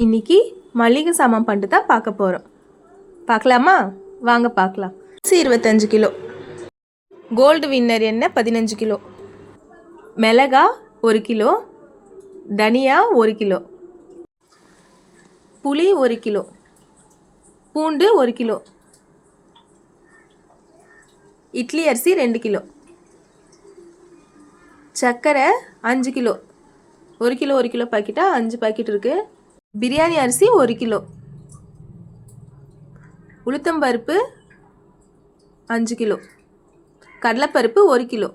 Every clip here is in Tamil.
இன்றைக்கி மளிகை சாமான் பண்ணிட்டு தான் பார்க்க போகிறோம். பார்க்கலாமா? வாங்க பார்க்கலாம். 25 கிலோ, கோல்டு வின்னர் எண்ணெய் 15 கிலோ, மிளகா 1 கிலோ, தனியா 1 கிலோ, புளி 1 கிலோ, பூண்டு 1 கிலோ, இட்லி அரிசி 2 கிலோ, சர்க்கரை 5 கிலோ, 1 கிலோ 1 கிலோ பாக்கெட்டாக 5 பாக்கெட் இருக்குது. பிரியாணி அரிசி 1 கிலோ, உளுத்தம்பருப்பு 5 கிலோ, கடலைப்பருப்பு 1 கிலோ,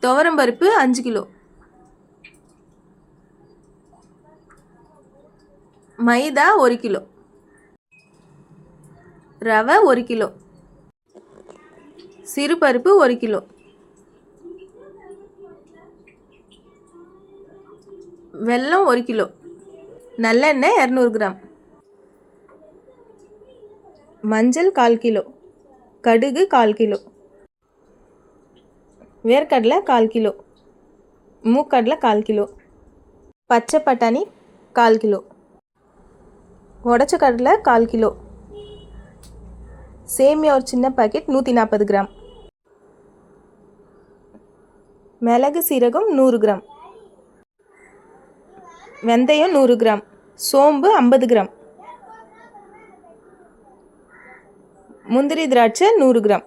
துவரம்பருப்பு 5 கிலோ, மைதா 1 கிலோ, ரவை 1 கிலோ, சிறுபருப்பு 1 கிலோ, வெல்லம் 1 கிலோ, நல்லெண்ணெய் 200 கிராம், மஞ்சள் 1/4 கிலோ, கடுகு 1/4 கிலோ, வேர்க்கடலை 1/4 கிலோ, மூக்கடலை 1/4 கிலோ, பச்சை பட்டாணி 1/4 கிலோ, உடச்ச கடலை 1/4 கிலோ, சேமியா ஒரு சின்ன பாக்கெட் 140 கிராம், மிளகு சீரகம் 100 கிராம், வெந்தயம் 100 கிராம், சோம்பு 50 கிராம், முந்திரி திராட்சை 100 கிராம்,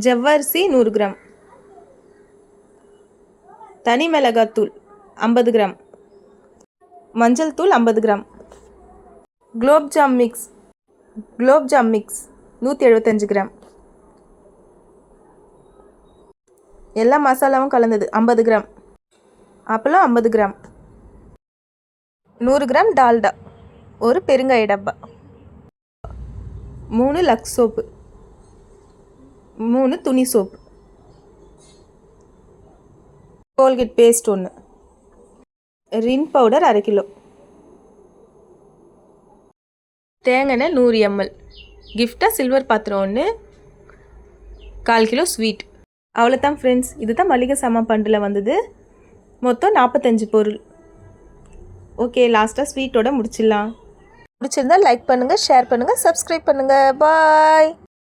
ஜவ்வரிசி 100 கிராம், தனி மிளகாத்தூள் 50 கிராம், மஞ்சள் தூள் 50 கிராம், குலோப்ஜாம் மிக்ஸ் 175 கிராம், எல்லா மசாலாவும் கலந்தது 50 கிராம், அப்பளம் 50 கிராம், 100 கிராம் டால்டா, ஒரு பெருங்காய டப்பா, 3 லக்ஸ் சோப்பு, 3 துணி சோப்பு, கோல்கேட் பேஸ்ட் 1, ரின் பவுடர் 1/2 கிலோ, தேங்காய் 100 ml, கிஃப்டாக சில்வர் பாத்திரம் 1, 1/4 கிலோ ஸ்வீட். அவ்வளோதான் ஃப்ரெண்ட்ஸ், இதுதான் மளிகை சாமான் பண்டில் வந்தது. மொத்தம் 45 பொருள். ஓகே, லாஸ்ட்டாக ஸ்வீட்டோட முடிச்சிடலாம். பிடிச்சிருந்தா லைக் பண்ணுங்கள், ஷேர் பண்ணுங்கள், சப்ஸ்கிரைப் பண்ணுங்கள். பாய்.